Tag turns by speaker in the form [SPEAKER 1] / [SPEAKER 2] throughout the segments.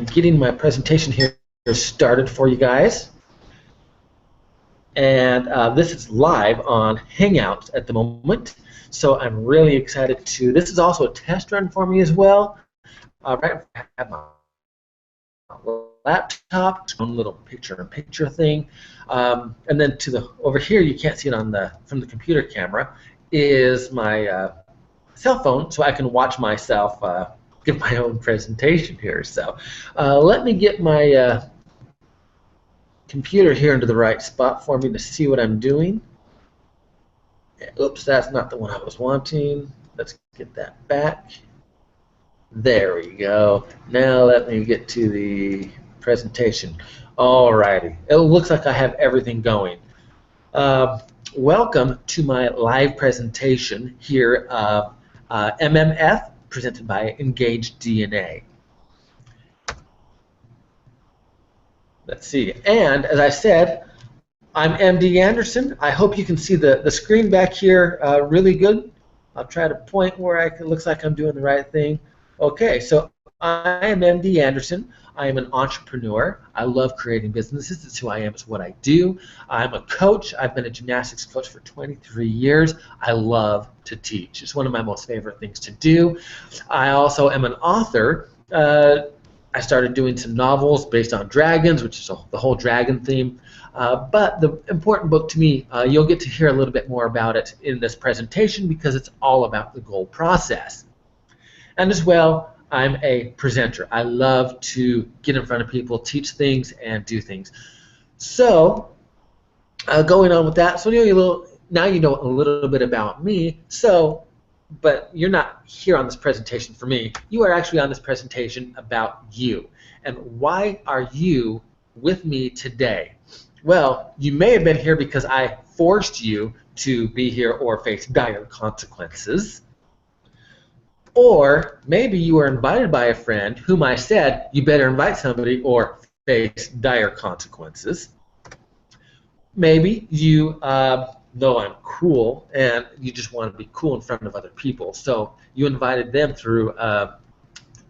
[SPEAKER 1] am getting my presentation here started for you guys. And this is live on Hangouts at the moment. So I'm really excited to, this is also a test run for me as well. Right, I have my laptop, one little picture-in-picture thing. And then to the, over here, you can't see it on the, from the computer camera, is my cell phone, so I can watch myself give my own presentation here. So let me get my computer here into the right spot for me to see what I'm doing. Oops, that's not the one I was wanting. Let's get that back. There we go. Now let me get to the presentation. Alrighty, it looks like I have everything going. Welcome to my live presentation here of MMF, presented by Engage DNA. Let's see, and as I said, I'm MD Anderson. I hope you can see the screen back here really good. I'll try to point where it looks like I'm doing the right thing. Okay, so I am MD Anderson. I am an entrepreneur. I love creating businesses. It's who I am. It's what I do. I'm a coach. I've been a gymnastics coach for 23 years. I love to teach. It's one of my most favorite things to do. I also am an author. I started doing some novels based on dragons, which is the whole dragon theme. But the important book to me, you'll get to hear a little bit more about it in this presentation because it's all about the goal process. And as well, I'm a presenter. I love to get in front of people, teach things, and do things. So, going on with that, so now you know a little bit about me. So, but you're not here on this presentation for me. You are actually on this presentation about you. And why are you with me today? Well, you may have been here because I forced you to be here or face dire consequences. Or maybe you were invited by a friend whom I said you better invite somebody or face dire consequences. Maybe you know I'm cool and you just want to be cool in front of other people, so you invited them through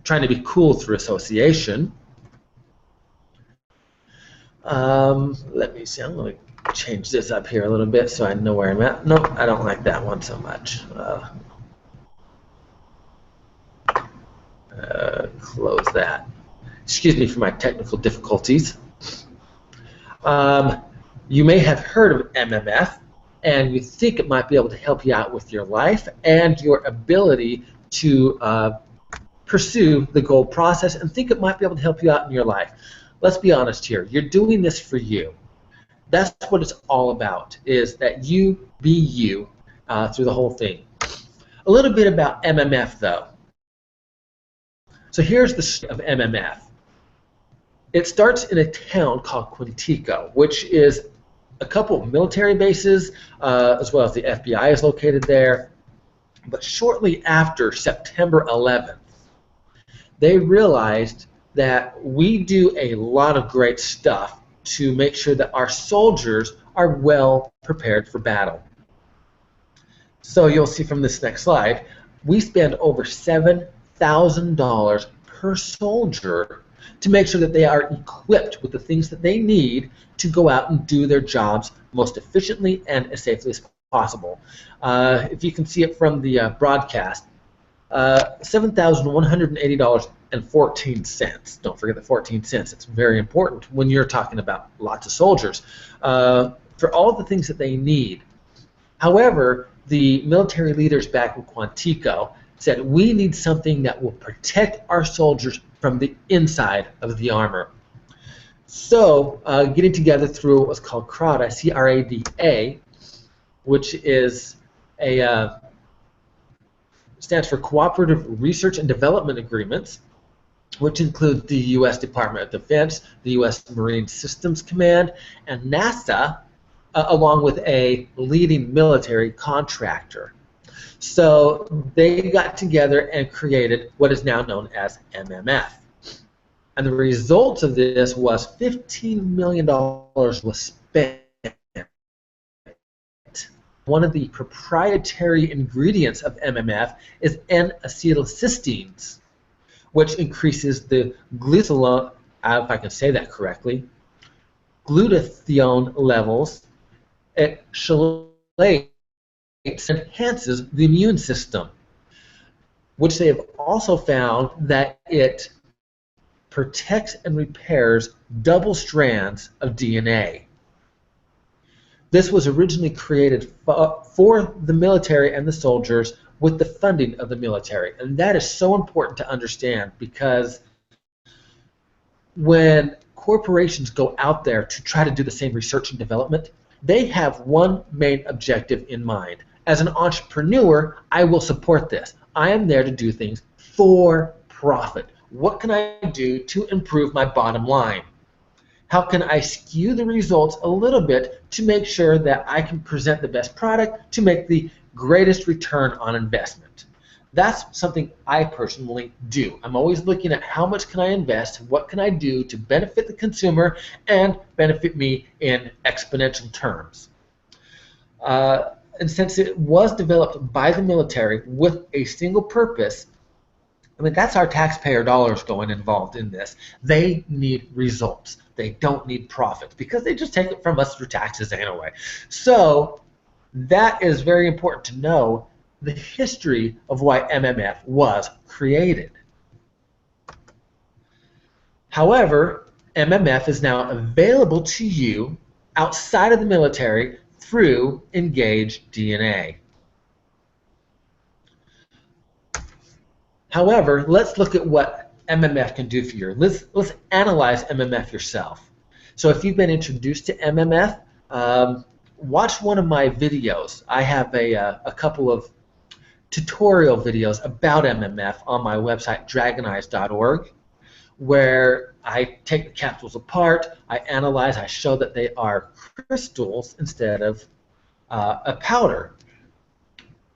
[SPEAKER 1] trying to be cool through association. Let me see, I'm going to change this up here a little bit so I know where I'm at. Nope, I don't like that one so much. Close that. Excuse me for my technical difficulties. You may have heard of MMF, and you think it might be able to help you out with your life and your ability to pursue the goal process, and think it might be able to help you out in your life. Let's be honest here. You're doing this for you. That's what it's all about, is that you be you through the whole thing. A little bit about MMF, though. So here's the story of MMF. It starts in a town called Quantico, which is a couple of military bases, as well as the FBI is located there. But shortly after September 11th, they realized that we do a lot of great stuff to make sure that our soldiers are well prepared for battle. So you'll see from this next slide, we spend over $7,000 per soldier to make sure that they are equipped with the things that they need to go out and do their jobs most efficiently and as safely as possible. If you can see it from the broadcast, $7,180.14. Don't forget the 14 cents. It's very important when you're talking about lots of soldiers for all the things that they need. However, the military leaders back in Quantico said we need something that will protect our soldiers from the inside of the armor. So getting together through what was called CRADA, C-R-A-D-A, which is a stands for Cooperative Research and Development Agreements, which include the U.S. Department of Defense, the U.S. Marine Systems Command, and NASA, along with a leading military contractor. So they got together and created what is now known as MMF. And the result of this was $15 million was spent. One of the proprietary ingredients of MMF is N-acetylcysteines, which increases the glutathione, if I can say that correctly, glutathione levels. It chelates and enhances the immune system, which they have also found that it protects and repairs double strands of DNA. This was originally created for the military and the soldiers with the funding of the military. And that is so important to understand, because when corporations go out there to try to do the same research and development, they have one main objective in mind. As an entrepreneur, I will support this. I am there to do things for profit. What can I do to improve my bottom line? How can I skew the results a little bit to make sure that I can present the best product to make the greatest return on investment? That's something I personally do. I'm always looking at how much can I invest, what can I do to benefit the consumer and benefit me in exponential terms. And since it was developed by the military with a single purpose, I mean, that's our taxpayer dollars going involved in this. They need results. They don't need profits, because they just take it from us through taxes anyway. So that is very important to know, the history of why MMF was created. However, MMF is now available to you outside of the military through Engage DNA. However, let's look at what MMF can do for you. Let's analyze MMF yourself. So if you've been introduced to MMF, watch one of my videos. I have a couple of tutorial videos about MMF on my website, dragoneyes.org, where I take the capsules apart, I analyze, I show that they are crystals instead of a powder.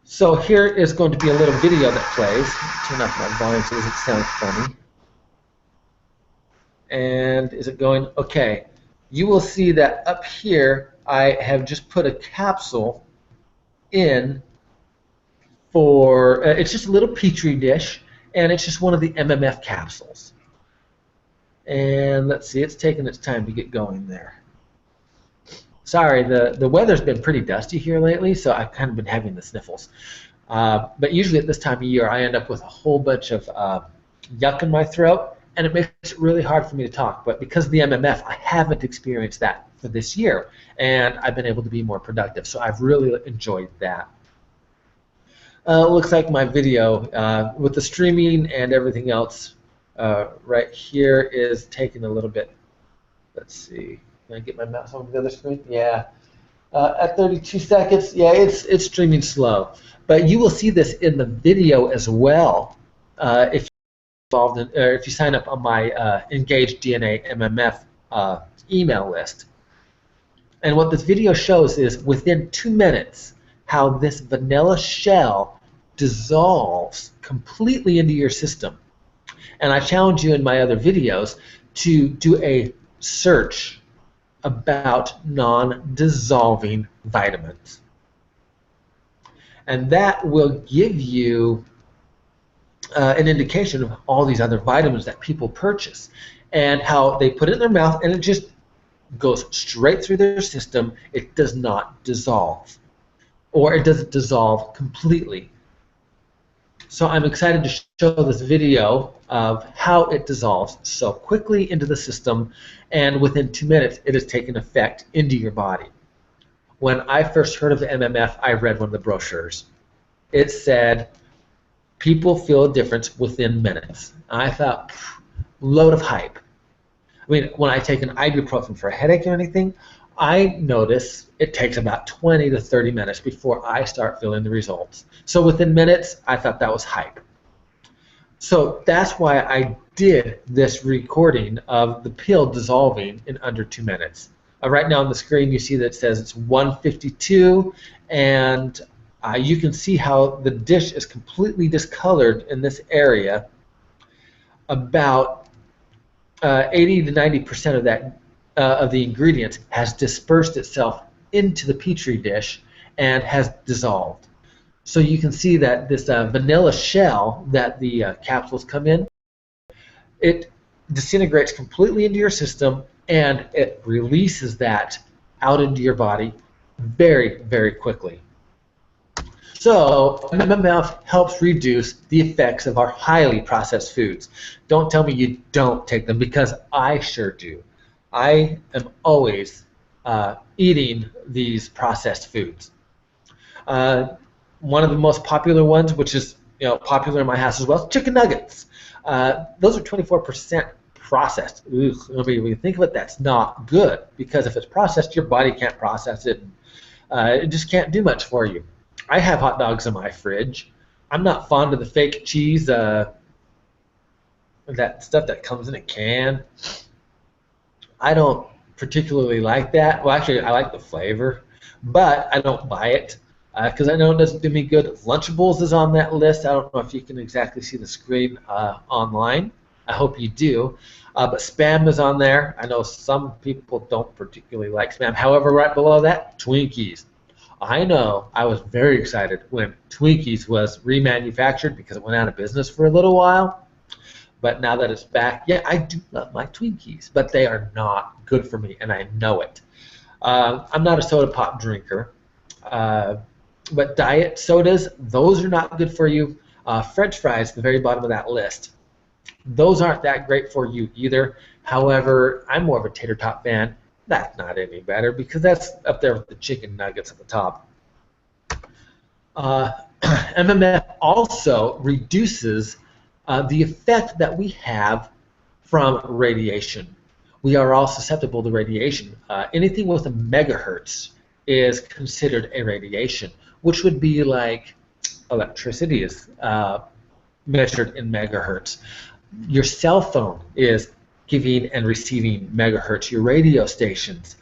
[SPEAKER 1] So here is going to be a little video that plays. Turn off my volume so it doesn't sound funny. And is it going? Okay. You will see that up here I have just put a capsule in for, it's just a little petri dish, and it's just one of the MMF capsules. And let's see, it's taking its time to get going there. Sorry, the weather's been pretty dusty here lately, so I've kind of been having the sniffles. But usually at this time of year, I end up with a whole bunch of yuck in my throat, and it makes it really hard for me to talk. But because of the MMF, I haven't experienced that for this year, and I've been able to be more productive. So I've really enjoyed that. Looks like my video with the streaming and everything else right here is taking a little bit. Let's see. Can I get my mouse on the other screen? Yeah. At 32 seconds, yeah, it's streaming slow. But you will see this in the video as well if you're involved in, or if you sign up on my Engage DNA MMF email list. And what this video shows is within 2 minutes how this vanilla shell dissolves completely into your system. And I challenge you in my other videos to do a search about non-dissolving vitamins. And that will give you an indication of all these other vitamins that people purchase and how they put it in their mouth and it just goes straight through their system. It does not dissolve, or it doesn't dissolve completely. So I'm excited to show this video of how it dissolves so quickly into the system, and within 2 minutes it has taken effect into your body. When I first heard of the MMF, I read one of the brochures. It said people feel a difference within minutes. I thought, load of hype. I mean, when I take an ibuprofen for a headache or anything, I notice it takes about 20 to 30 minutes before I start feeling the results. So within minutes, I thought that was hype. So that's why I did this recording of the pill dissolving in under 2 minutes. Right now on the screen you see that it says it's 1:52, and you can see how the dish is completely discolored in this area. About 80 to 90% of that of the ingredients has dispersed itself into the petri dish and has dissolved. So you can see that this vanilla shell that the capsules come in it disintegrates completely into your system, and it releases that out into your body very, very quickly. So MMF helps reduce the effects of our highly processed foods. Don't tell me you don't take them, because I sure do. I am always eating these processed foods. One of the most popular ones, which is popular in my house as well, is chicken nuggets. Those are 24% processed. Ugh, when you think of it, that's not good, because if it's processed, your body can't process it. It just can't do much for you. I have hot dogs in my fridge. I'm not fond of the fake cheese, that stuff that comes in a can. I don't particularly like that. Well, actually, I like the flavor, but I don't buy it because I know it doesn't do me good. Lunchables is on that list. I don't know if you can exactly see the screen online. I hope you do. But Spam is on there. I know some people don't particularly like Spam. However, right below that, Twinkies. I know I was very excited when Twinkies was remanufactured because it went out of business for a little while. But now that it's back, yeah, I do love my Twinkies, but they are not good for me, and I know it. I'm not a soda pop drinker, but diet sodas, those are not good for you. French fries, the very bottom of that list, those aren't that great for you either. However, I'm more of a tater tot fan. That's not any better, because that's up there with the chicken nuggets at the top. MMF also reduces the effect that we have from radiation. We are all susceptible to radiation. Anything with a megahertz is considered a radiation, which would be like electricity is measured in megahertz. Your cell phone is giving and receiving megahertz. Your radio stations,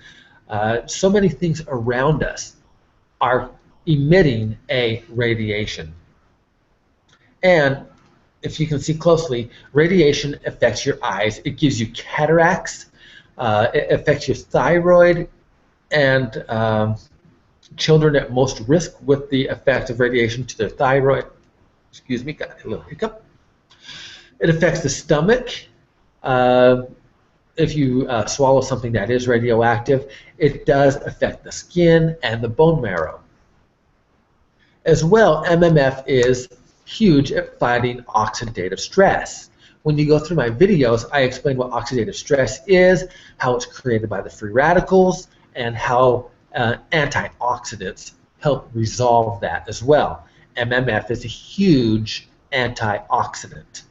[SPEAKER 1] so many things around us are emitting a radiation. And if you can see closely, radiation affects your eyes. It gives you cataracts. It affects your thyroid, and children at most risk with the effect of radiation to their thyroid. Excuse me, got a little hiccup. It affects the stomach. If you swallow something that is radioactive, it does affect the skin and the bone marrow. As well, MMF is huge at fighting oxidative stress. When you go through my videos, I explain what oxidative stress is, how it's created by the free radicals, and how antioxidants help resolve that as well. MMF is a huge antioxidant.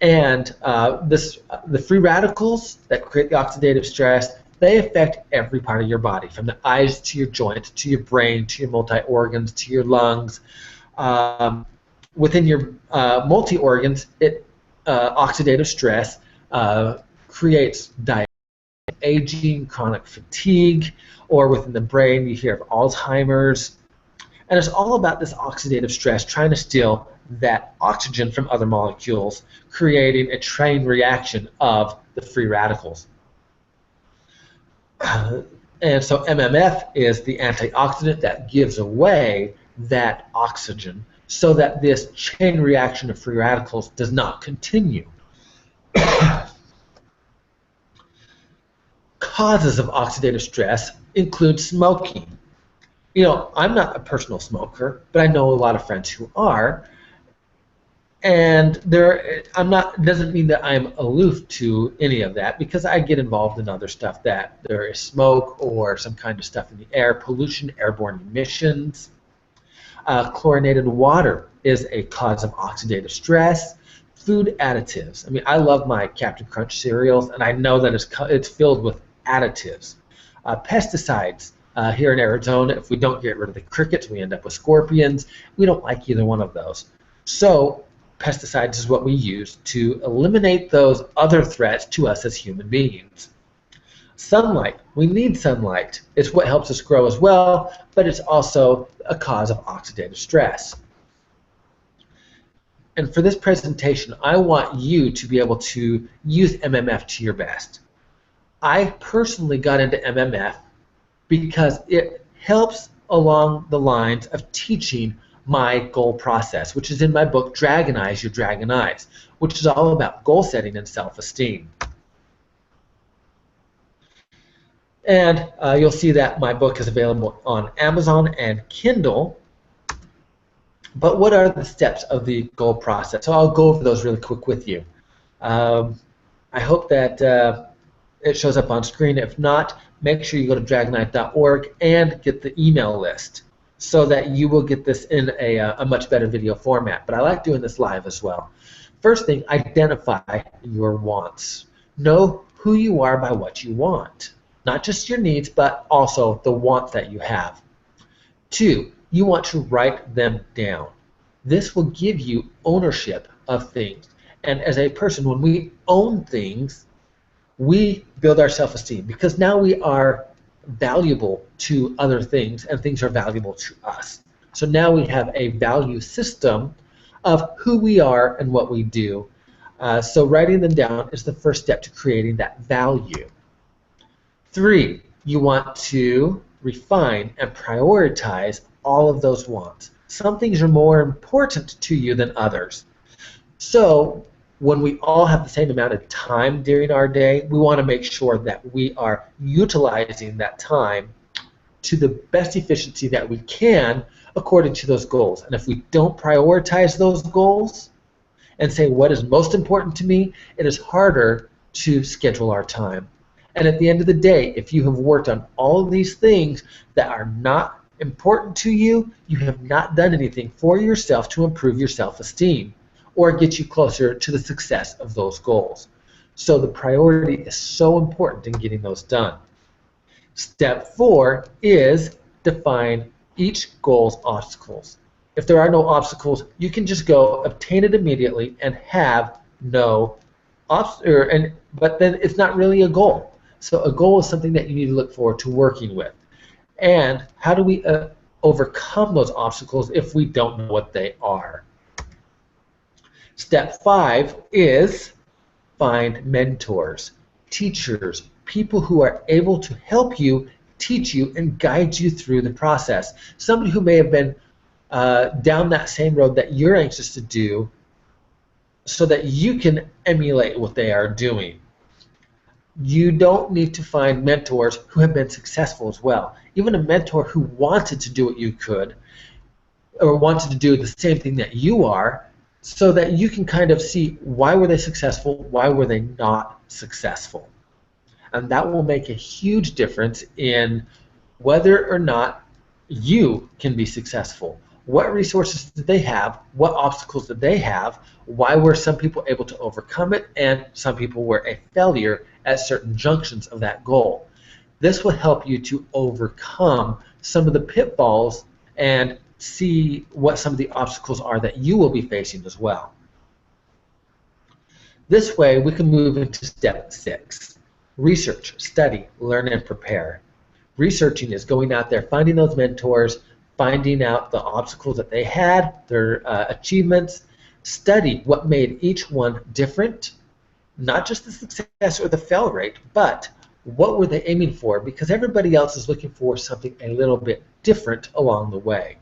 [SPEAKER 1] And the free radicals that create the oxidative stress, they affect every part of your body, from the eyes to your joints, to your brain, to your multi-organs, to your lungs. Within your multi-organs, oxidative stress creates diabetes, aging, chronic fatigue, or within the brain, you hear of Alzheimer's. And it's all about this oxidative stress trying to steal that oxygen from other molecules, creating a chain reaction of the free radicals. And so MMF is the antioxidant that gives away that oxygen so that this chain reaction of free radicals does not continue. Causes of oxidative stress include smoking. You know, I'm not a personal smoker, but I know a lot of friends who are. And doesn't mean that I'm aloof to any of that, because I get involved in other stuff that there is smoke or some kind of stuff in the air, pollution, airborne emissions. Chlorinated water is a cause of oxidative stress. Food additives. I mean, I love my Captain Crunch cereals, and I know that it's filled with additives. Pesticides. Here in Arizona, if we don't get rid of the crickets, we end up with scorpions. We don't like either one of those. So pesticides is what we use to eliminate those other threats to us as human beings. Sunlight. We need sunlight. It's what helps us grow as well, but it's also a cause of oxidative stress. And for this presentation, I want you to be able to use MMF to your best. I personally got into MMF because it helps along the lines of teaching my goal process, which is in my book, Dragon Eyes, Your Dragon Eyes, which is all about goal setting and self-esteem. And you'll see that my book is available on Amazon and Kindle. But what are the steps of the goal process? So I'll go over those really quick with you. I hope that it shows up on screen. If not, make sure you go to dragonknife.org and get the email list so that you will get this in a much better video format. But I like doing this live as well. First thing, identify your wants. Know who you are by what you want. Not just your needs, but also the wants that you have. 2, you want to write them down. This will give you ownership of things. And as a person, when we own things, we build our self-esteem because now we are valuable to other things and things are valuable to us. So now we have a value system of who we are and what we do. So writing them down is the first step to creating that value. 3, you want to refine and prioritize all of those wants. Some things are more important to you than others. So when we all have the same amount of time during our day, we want to make sure that we are utilizing that time to the best efficiency that we can according to those goals. And if we don't prioritize those goals and say what is most important to me, it is harder to schedule our time. And at the end of the day, if you have worked on all of these things that are not important to you, you have not done anything for yourself to improve your self-esteem or get you closer to the success of those goals. So the priority is so important in getting those done. Step 4 is define each goal's obstacles. If there are no obstacles, you can just go obtain it immediately and have no obstacles. But then it's not really a goal. So a goal is something that you need to look forward to working with. And how do we overcome those obstacles if we don't know what they are? Step 5 is find mentors, teachers, people who are able to help you, teach you, and guide you through the process. Somebody who may have been down that same road that you're anxious to do so that you can emulate what they are doing. You don't need to find mentors who have been successful as well. Even a mentor who wanted to do what you could or wanted to do the same thing that you are, so that you can kind of see why were they successful, why were they not successful. And that will make a huge difference in whether or not you can be successful. What resources did they have? What obstacles did they have? Why were some people able to overcome it and some people were a failure at certain junctions of that goal? This will help you to overcome some of the pitfalls and see what some of the obstacles are that you will be facing as well. This way we can move into step 6. Research, study, learn, and prepare. Researching is going out there, finding those mentors, finding out the obstacles that they had, their achievements. Study what made each one different, not just the success or the fail rate, but what were they aiming for, because everybody else is looking for something a little bit different along the way.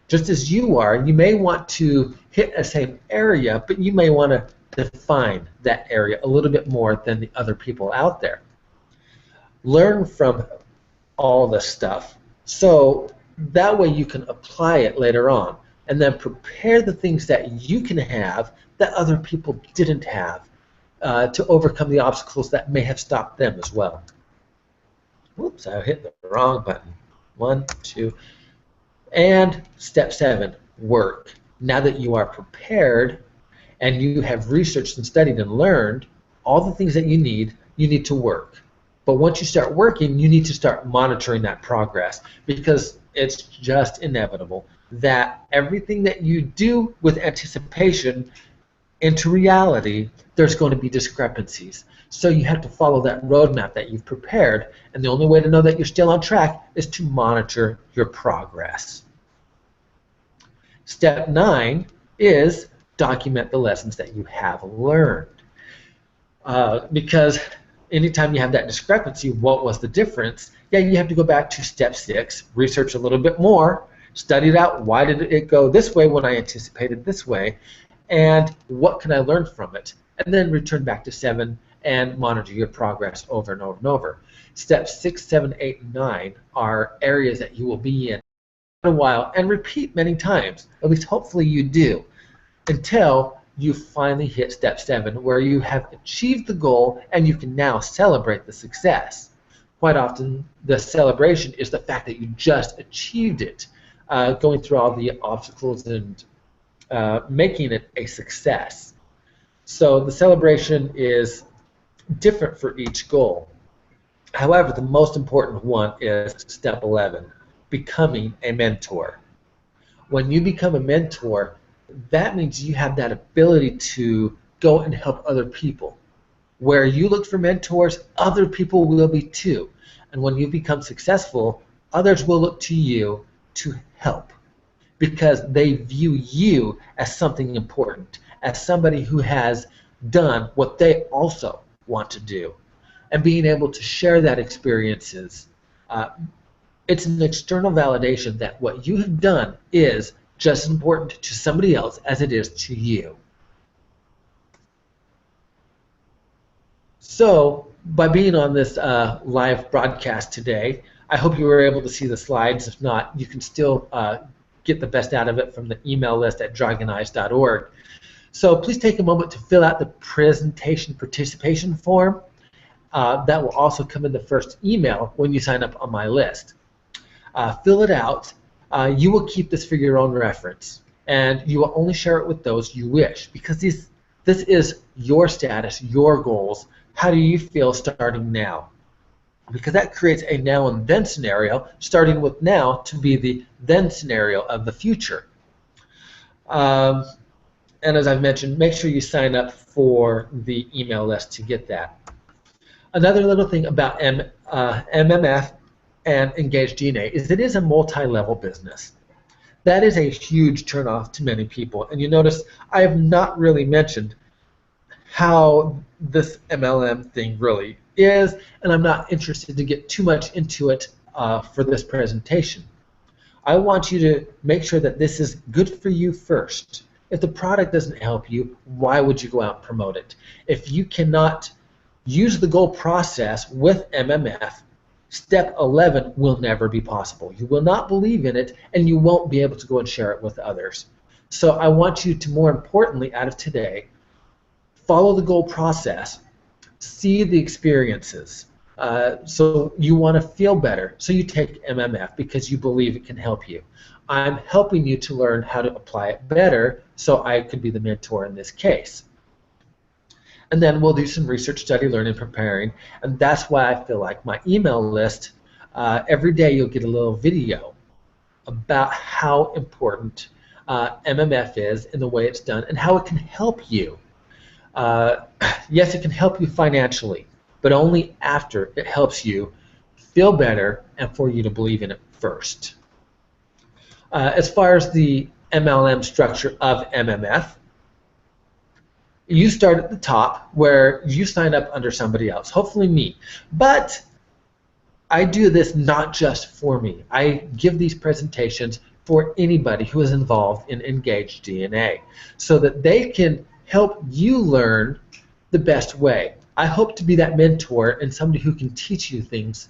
[SPEAKER 1] Just as you are, you may want to hit a same area, but you may want to define that area a little bit more than the other people out there. Learn from all this stuff so that way you can apply it later on, and then prepare the things that you can have that other people didn't have to overcome the obstacles that may have stopped them as well. Whoops, I hit the wrong button. 1, 2. And step 7, work. Now that you are prepared and you have researched and studied and learned all the things that you need to work. But once you start working, you need to start monitoring that progress, because it's just inevitable that everything that you do with anticipation into reality, there's going to be discrepancies. So you have to follow that roadmap that you've prepared, and the only way to know that you're still on track is to monitor your progress. Step 9 is document the lessons that you have learned. Because anytime you have that discrepancy, what was the difference? Yeah, you have to go back to step 6, research a little bit more, study it out, why did it go this way when I anticipated this way, and what can I learn from it? And then return back to 7 and monitor your progress over and over and over. Steps 6, 7, 8, and 9 are areas that you will be in a while and repeat many times. At least hopefully you do, until you finally hit step 7, where you have achieved the goal and you can now celebrate the success. Quite often the celebration is the fact that you just achieved it, going through all the obstacles and making it a success. So the celebration is different for each goal. However, the most important one is step 11, becoming a mentor. When you become a mentor, that means you have that ability to go and help other people. Where you look for mentors, other people will be too. And when you become successful, others will look to you to help, because they view you as something important, as somebody who has done what they also want to do. And being able to share that experiences, it's an external validation that what you have done is just as important to somebody else as it is to you. So by being on this live broadcast today, I hope you were able to see the slides. If not, you can still get the best out of it from the email list at dragoneyes.org. So please take a moment to fill out the presentation participation form. That will also come in the first email when you sign up on my list. Fill it out. You will keep this for your own reference, and you will only share it with those you wish, because this is your status, your goals. How do you feel starting now? Because that creates a now and then scenario, starting with now to be the then scenario of the future. And as I've mentioned, make sure you sign up for the email list to get that. Another little thing about MMF and Engage DNA is it is a multi-level business. That is a huge turnoff to many people. And you notice I have not really mentioned how this MLM thing really is, and I'm not interested to get too much into it for this presentation. I want you to make sure that this is good for you first. If the product doesn't help you, why would you go out and promote it? If you cannot use the goal process with MMF, step 11 will never be possible. You will not believe in it, and you won't be able to go and share it with others. So I want you to, more importantly, out of today, follow the goal process, see the experiences. So you want to feel better, so you take MMF because you believe it can help you. I'm helping you to learn how to apply it better, so I could be the mentor in this case. And then we'll do some research, study, learning, preparing, and that's why I feel like my email list, every day you'll get a little video about how important MMF is and the way it's done and how it can help you. Yes, it can help you financially, but only after it helps you feel better and for you to believe in it first. As far as the MLM structure of MMF, you start at the top where you sign up under somebody else, hopefully me. But I do this not just for me. I give these presentations for anybody who is involved in Engage DNA so that they can help you learn the best way. I hope to be that mentor and somebody who can teach you things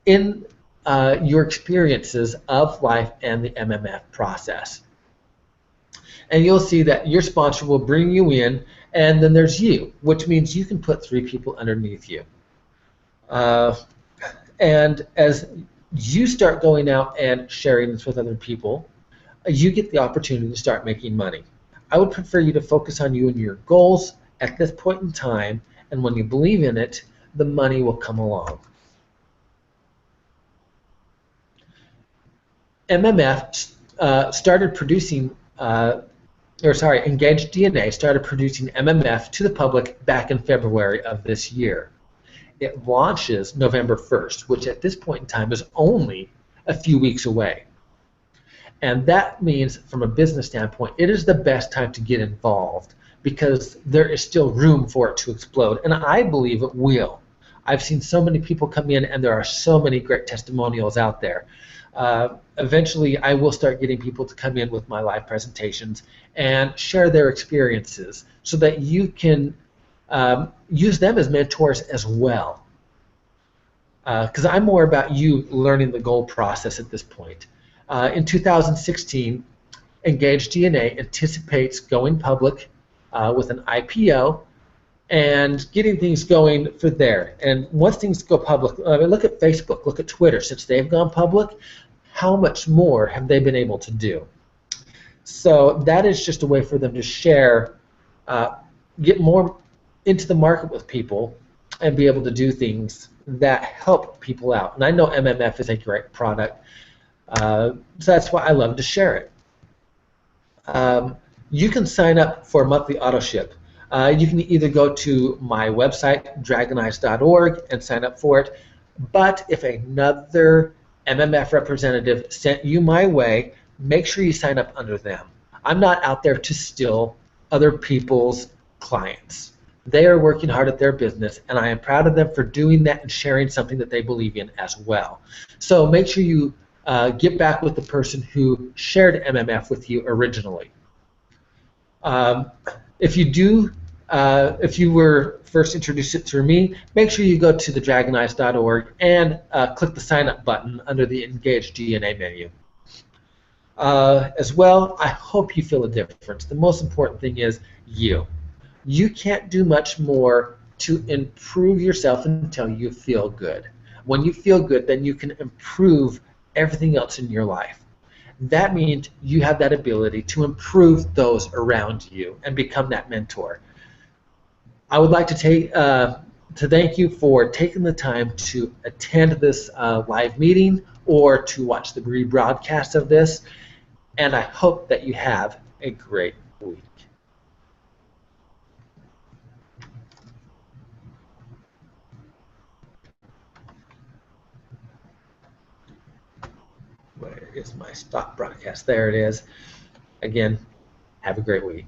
[SPEAKER 1] in your experiences of life and the MMF process. And you'll see that your sponsor will bring you in, and then there's you, which means you can put 3 people underneath you. And as you start going out and sharing this with other people, you get the opportunity to start making money. I would prefer you to focus on you and your goals at this point in time, and when you believe in it, the money will come along. MMF started producing Engage DNA started producing MMF to the public back in February of this year. It launches November 1st, which at this point in time is only a few weeks away. And that means, from a business standpoint, it is the best time to get involved because there is still room for it to explode, and I believe it will. I've seen so many people come in, and there are so many great testimonials out there. Eventually, I will start getting people to come in with my live presentations and share their experiences so that you can use them as mentors as well. Because I'm more about you learning the goal process at this point. In 2016, Engage DNA anticipates going public with an IPO and getting things going for there. And once things go public, look at Facebook, look at Twitter. Since they've gone public, how much more have they been able to do? So that is just a way for them to share, get more into the market with people, and be able to do things that help people out. And I know MMF is a great product, so that's why I love to share it. You can sign up for a monthly auto ship. You can either go to my website, dragonize.org, and sign up for it. But if another MMF representative sent you my way, make sure you sign up under them. I'm not out there to steal other people's clients. They are working hard at their business, and I am proud of them for doing that and sharing something that they believe in as well. So make sure you get back with the person who shared MMF with you originally. If you were first introduced it through me, make sure you go to thedragonize.org and click the sign up button under the Engage DNA menu. As well, I hope you feel a difference. The most important thing is you. You can't do much more to improve yourself until you feel good. When you feel good, then you can improve everything else in your life. That means you have that ability to improve those around you and become that mentor. I would like to thank you for taking the time to attend this live meeting or to watch the rebroadcast of this, and I hope that you have a great week. Where is my stop broadcast? There it is. Again, have a great week.